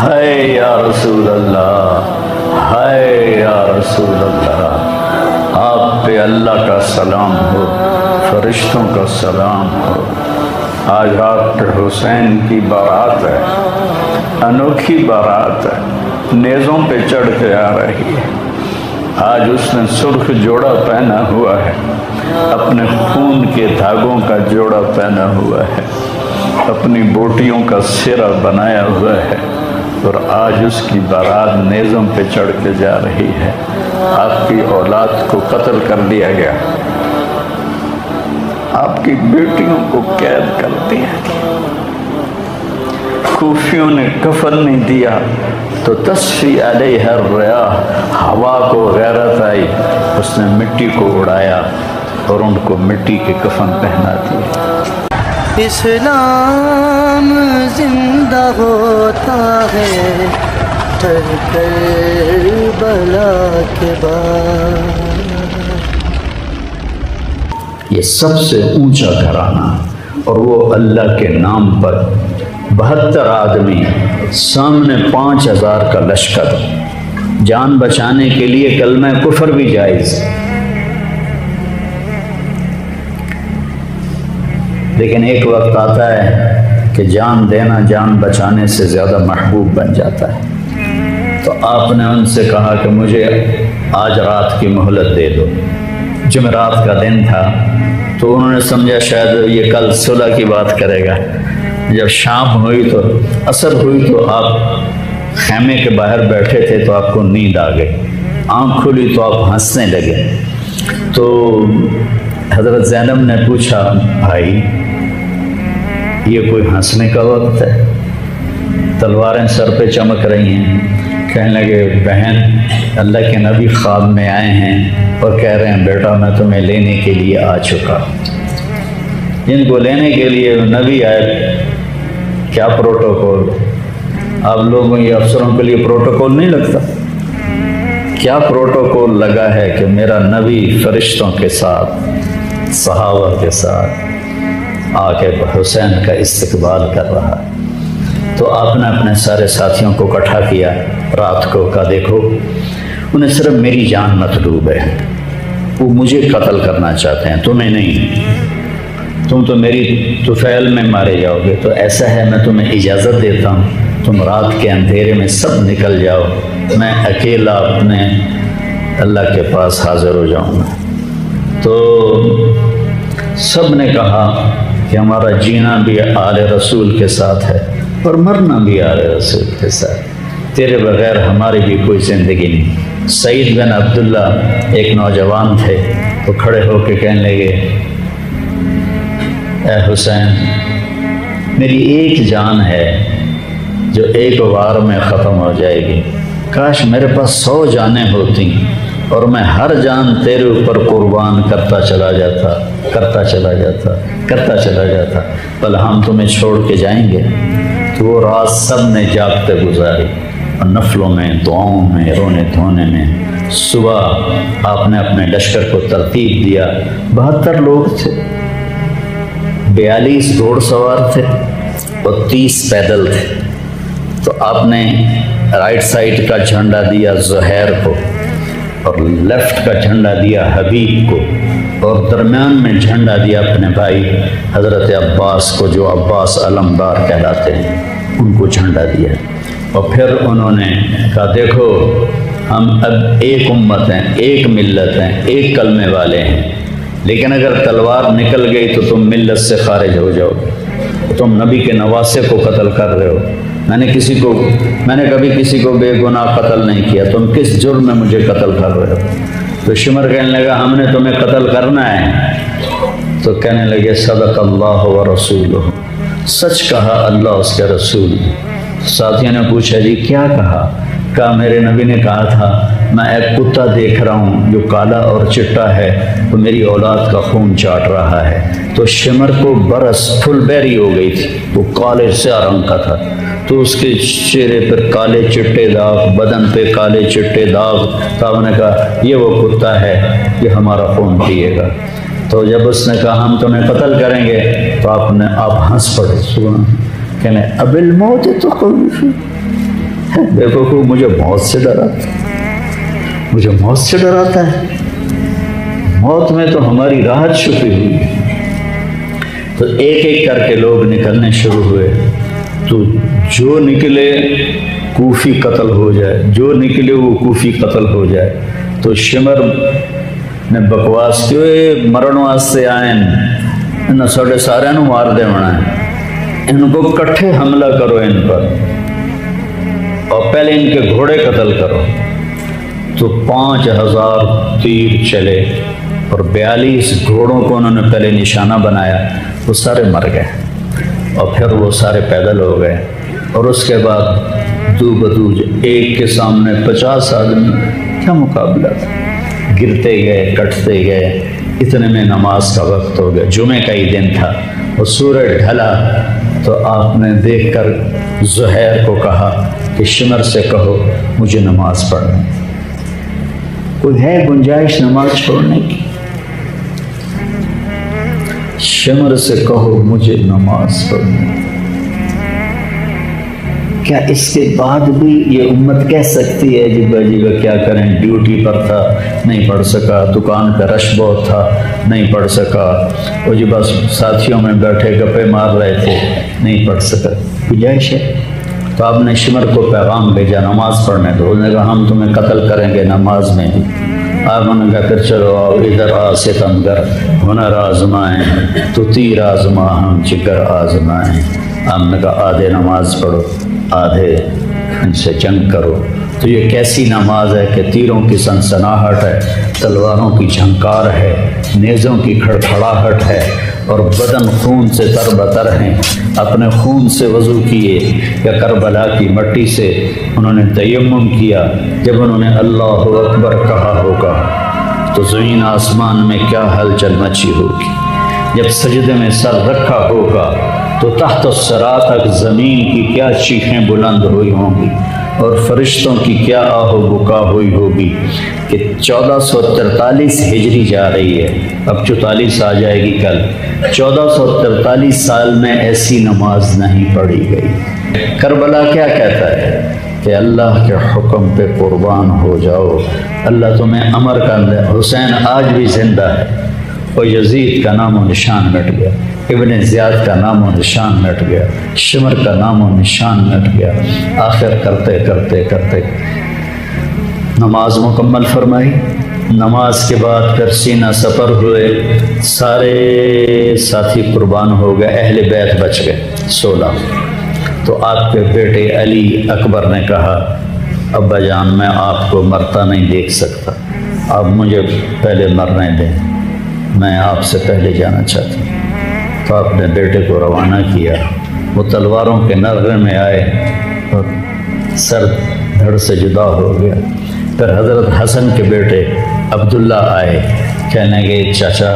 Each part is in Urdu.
ہائے یا رسول اللہ، ہائے یا رسول اللہ، آپ پہ اللہ کا سلام ہو، فرشتوں کا سلام ہو۔ آج ڈاکٹر حسین کی بارات ہے، انوکھی بارات ہے، نیزوں پہ چڑھ کے آ رہی ہے۔ آج اس نے سرخ جوڑا پہنا ہوا ہے، اپنے خون کے دھاگوں کا جوڑا پہنا ہوا ہے، اپنی بوٹیوں کا سرہ بنایا ہوا ہے، اور آج اس کی بارات نیزوں پہ چڑھ کے جا رہی ہے۔ آپ کی اولاد کو قتل کر دیا گیا، آپ کی بیٹیوں کو قید کر دیا گیا، کوفیوں نے کفن نہیں دیا تو تصفی علیہ الریاح، ہوا کو غیرت آئی، اس نے مٹی کو اڑایا اور ان کو مٹی کے کفن پہنا دیا۔ اسلام زندہ ہوتا ہے کربلا کے بعد۔ یہ سب سے اونچا گھرانہ، اور وہ اللہ کے نام پر 72 آدمی، سامنے 5000 کا لشکر، جان بچانے کے لیے کلمہ کفر بھی جائز، لیکن ایک وقت آتا ہے کہ جان دینا جان بچانے سے زیادہ محبوب بن جاتا ہے۔ تو آپ نے ان سے کہا کہ مجھے آج رات کی مہلت دے دو۔ جمعرات کا دن تھا، تو انہوں نے سمجھا شاید یہ کل صلح کی بات کرے گا۔ جب شام ہوئی تو عصر ہوئی تو آپ خیمے کے باہر بیٹھے تھے تو آپ کو نیند آ گئی، آنکھ کھلی تو آپ ہنسنے لگے۔ تو حضرت زینب نے پوچھا، بھائی یہ کوئی ہنسنے کا وقت ہے؟ تلواریں سر پہ چمک رہی ہیں۔ کہنے لگے، بہن اللہ کے نبی خواب میں آئے ہیں اور کہہ رہے ہیں بیٹا میں تمہیں لینے کے لیے آ چکا۔ جن کو لینے کے لیے نبی آئے، کیا پروٹوکول؟ آپ لوگوں یہ افسروں کے لیے پروٹوکول نہیں لگتا؟ کیا پروٹوکول لگا ہے کہ میرا نبی فرشتوں کے ساتھ، صحابہ کے ساتھ آ کے حسین کا استقبال کر رہا ہے۔ تو آپ نے اپنے سارے ساتھیوں کو اکٹھا کیا رات کو، کہا دیکھو انہیں صرف میری جان مطلوب ہے، وہ مجھے قتل کرنا چاہتے ہیں، تمہیں نہیں، تم تو میری طفیل میں مارے جاؤ گے۔ تو ایسا ہے میں تمہیں اجازت دیتا ہوں، تم رات کے اندھیرے میں سب نکل جاؤ، میں اکیلا اپنے اللہ کے پاس حاضر ہو جاؤں گا۔ تو سب نے کہا کہ ہمارا جینا بھی آل رسول کے ساتھ ہے اور مرنا بھی آل رسول کے ساتھ، تیرے بغیر ہماری بھی کوئی زندگی نہیں۔ سعید بن عبداللہ ایک نوجوان تھے، تو کھڑے ہو کے کہنے لگے، اے حسین میری ایک جان ہے جو ایک وار میں ختم ہو جائے گی، کاش میرے پاس 100 جانیں ہوتی اور میں ہر جان تیرے اوپر قربان کرتا چلا جاتا، بل ہم تمہیں چھوڑ کے جائیں گے۔ تو وہ رات سب نے جاگتے گزاری، اور نفلوں میں، دعاؤں میں، رونے دھونے میں۔ صبح آپ نے اپنے لشکر کو ترتیب دیا، 72 لوگ تھے، 42 گھوڑ سوار تھے اور 30 پیدل تھے۔ تو آپ نے رائٹ سائڈ کا جھنڈا دیا زہیر کو، اور لیفٹ کا جھنڈا دیا حبیب کو، اور درمیان میں جھنڈا دیا اپنے بھائی حضرت عباس کو، جو عباس علمدار کہلاتے ہیں، ان کو جھنڈا دیا۔ اور پھر انہوں نے کہا دیکھو ہم اب ایک امت ہیں، ایک ملت ہیں، ایک کلمے والے ہیں، لیکن اگر تلوار نکل گئی تو تم ملت سے خارج ہو جاؤ گے، تم نبی کے نواسے کو قتل کر رہے ہو، میں نے کبھی کسی کو بے گناہ قتل نہیں کیا، تم کس جرم میں مجھے قتل کر رہے ہو؟ تو شمر کہنے لگا ہم نے تمہیں قتل کرنا ہے۔ تو کہنے لگے صدق اللہ و رسولہ، سچ کہا اللہ اس کے رسول۔ ساتھیوں نے پوچھا جی کیا کہا؟ کہا میرے نبی نے کہا تھا میں ایک کتا دیکھ رہا ہوں جو کالا اور چٹا ہے، وہ میری اولاد کا خون چاٹ رہا ہے۔ تو شمر کو برس پھل بیری ہو گئی تھی، وہ کالے سیاہ رنگ کا تھا، تو اس کے چہرے پر کالے چٹے داغ، بدن پہ کالے چٹے داغ۔ تو نے کہا یہ وہ کتا ہے، یہ ہمارا خون پیے گا۔ تو جب اس نے کہا ہم تمہیں قتل کریں گے تو آپ ہنس پڑے، سنا کہنے اب الموت تو دیکھو کو مجھے موت سے ڈراتا ہے، مجھے موت سے ڈراتا ہے، موت میں تو ہماری راحت چھپی ہوئی ہے۔ تو ایک ایک کر کے لوگ نکلنے شروع ہوئے، تو جو نکلے کوفی قتل ہو جائے، جو نکلے وہ کوفی قتل ہو جائے۔ تو شمر نے بکواس کی، اے مرن واسطے آئے انہاں ساڈے سارے نو مار دے ہونا ہے، ان کو کٹھے حملہ کرو ان پر، اور پہلے ان کے گھوڑے قتل کرو۔ تو 5000 تیر چلے اور 42 گھوڑوں کو انہوں نے پہلے نشانہ بنایا، وہ سارے مر گئے، اور پھر وہ سارے پیدل ہو گئے۔ اور اس کے بعد دو بدو ایک کے سامنے 50 آدمی، کیا مقابلہ تھا، گرتے گئے کٹتے گئے۔ اتنے میں نماز کا وقت ہو گیا، جمعے کا ہی دن تھا، اور سورج ڈھلا تو آپ نے دیکھ کر زہیر کو کہا کہ شمر سے کہو مجھے نماز پڑھنا، کوئی ہے گنجائش نماز چھوڑنے کی؟ شمر سے کہو مجھے نماز پڑھنا۔ کیا اس کے بعد بھی یہ امت کہہ سکتی ہے جی بھائی کیا کریں، ڈیوٹی پر تھا نہیں پڑھ سکا، دکان کا رش بہت تھا نہیں پڑھ سکا، وہ جی بس ساتھیوں میں بیٹھے گپے مار رہے تھے نہیں پڑھ سکا، گنجائش ہے؟ تو آپ نے شمر کو پیغام بھیجا نماز پڑھنے دو، انہوں نے کہا ہم تمہیں قتل کریں گے نماز میں بھی۔ آپ نے کہا پھر چلو آؤ ادھر آ ستمگر، ہنر آزمائیں تو تیر آزما ہم جگر آزمائیں۔ آپ نے کہا آدھے نماز پڑھو آدھے ان سے جنگ کرو۔ تو یہ کیسی نماز ہے کہ تیروں کی سنسناہٹ ہے، تلواروں کی جھنکار ہے، نیزوں کی کھڑکھڑاہٹ ہے، اور بدن خون سے تر بتر ہیں۔ اپنے خون سے وضو کیے یا کربلا کی مٹی سے انہوں نے تیمم کیا۔ جب انہوں نے اللہ اکبر کہا ہوگا تو زمین آسمان میں کیا ہلچل مچی ہوگی۔ جب سجدے میں سر رکھا ہوگا تو تحت الثری تک زمین کی کیا چیخیں بلند ہوئی ہوں گی، اور فرشتوں کی کیا آہ و بکا ہوئی ہوگی کہ 1443 ہجری جا رہی ہے، اب 44 آ جائے گی کل۔ 1443 سال میں ایسی نماز نہیں پڑھی گئی۔ کربلا کیا کہتا ہے کہ اللہ کے حکم پہ قربان ہو جاؤ، اللہ تمہیں امر کر دے۔ حسین آج بھی زندہ ہے، اور یزید کا نام و نشان مٹ گیا، ابن زیاد کا نام و نشان مٹ گیا، شمر کا نام و نشان مٹ گیا۔ آخر کرتے کرتے کرتے نماز مکمل فرمائی۔ نماز کے بعد پھر سینہ سپر ہوئے، سارے ساتھی قربان ہو گئے، اہل بیت بچ گئے 16۔ تو آپ کے بیٹے علی اکبر نے کہا ابا جان میں آپ کو مرتا نہیں دیکھ سکتا، آپ مجھے پہلے مرنے دیں، میں آپ سے پہلے جانا چاہتا ہوں۔ تو آپ نے بیٹے کو روانہ کیا، وہ تلواروں کے نغمے میں آئے اور سر دھڑ سے جدا ہو گیا۔ پھر حضرت حسن کے بیٹے عبداللہ آئے، کہنے گے چاچا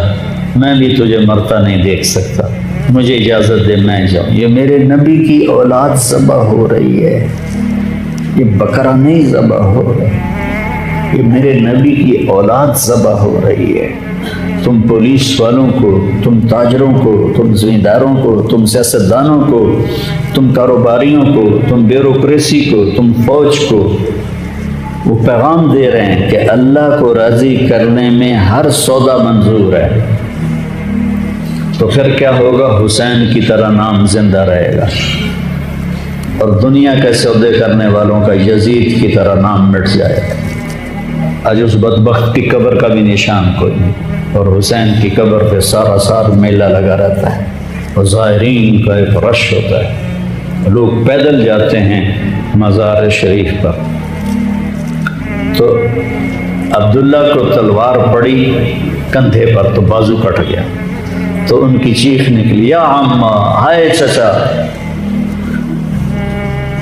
میں بھی تجھے مرتا نہیں دیکھ سکتا، مجھے اجازت دے میں جاؤں، یہ میرے نبی کی اولاد ذبح ہو رہی ہے، یہ بکرا نہیں ذبح ہو رہا، یہ میرے نبی کی اولاد ذبح ہو رہی ہے۔ تم پولیس والوں کو، تم تاجروں کو، تم زمینداروں کو، تم سیاستدانوں کو، تم کاروباریوں کو، تم بیوروکریسی کو، تم فوج کو وہ پیغام دے رہے ہیں کہ اللہ کو راضی کرنے میں ہر سودا منظور ہے۔ تو پھر کیا ہوگا؟ حسین کی طرح نام زندہ رہے گا، اور دنیا کے سودے کرنے والوں کا یزید کی طرح نام مٹ جائے گا۔ آج اس بدبخت کی قبر کا بھی نشان کوئی نہیں، اور حسین کی قبر پہ سارا سال میلہ لگا رہتا ہے، اور زائرین کا ایک رش ہوتا ہے، لوگ پیدل جاتے ہیں مزار شریف پر۔ تو عبداللہ کو تلوار پڑی کندھے پر تو بازو کٹ گیا، تو ان کی چیخ نکلی یا عمّا، ہائے چچا،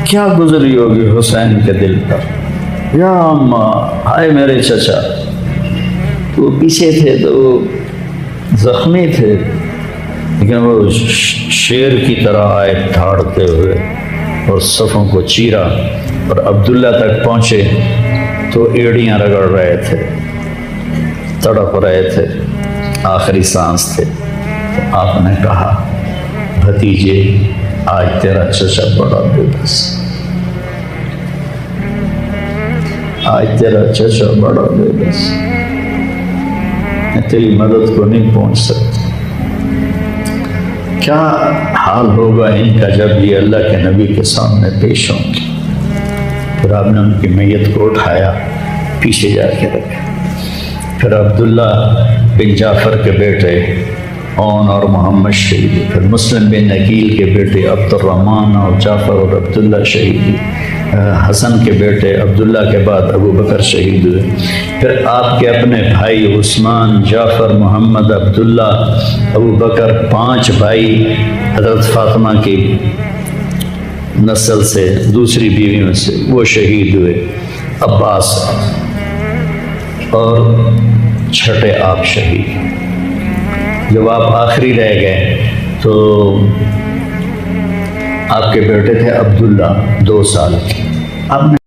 کیا گزری ہوگی حسین کے دل پر، یا عمّا، ہائے میرے چچا۔ وہ پیچھے تھے تو وہ زخمی تھے، لیکن وہ شیر کی طرح آئے دھاڑتے ہوئے اور صفوں کو چیرا، اور عبداللہ تک پہنچے تو ایڑیاں رگڑ رہے تھے، تڑپ رہے تھے، آخری سانس تھے۔ تو آپ نے کہا بھتیجے آج تیرا چچا بڑا بے بس، آج تیرا چچا بڑا دے بس، میں تیری مدد کو نہیں پہنچ سکتا۔ کیا حال ہوگا ان کا جب یہ اللہ کے نبی کے سامنے پیش ہوں گے۔ پھر آپ نے ان کی میت کو اٹھایا، پیچھے جا کے رکھا۔ پھر عبداللہ بن جعفر کے بیٹے اون اور محمد شہید ہوئے۔ پھر مسلم بن عقیل کے بیٹے عبد الرحمن اور جعفر اور عبداللہ شہید ہوئے۔ حسن کے بیٹے عبداللہ کے بعد ابو بکر شہید ہوئے۔ پھر آپ کے اپنے بھائی عثمان، جعفر، محمد، عبداللہ، ابو بکر، 5 بھائی حضرت فاطمہ کی نسل سے، دوسری بیویوں سے، وہ شہید ہوئے۔ عباس اور چھٹے آپ شہید۔ جب آپ آخری رہ گئے تو آپ کے بیٹے تھے عبداللہ 2 سال کے۔ آپ نے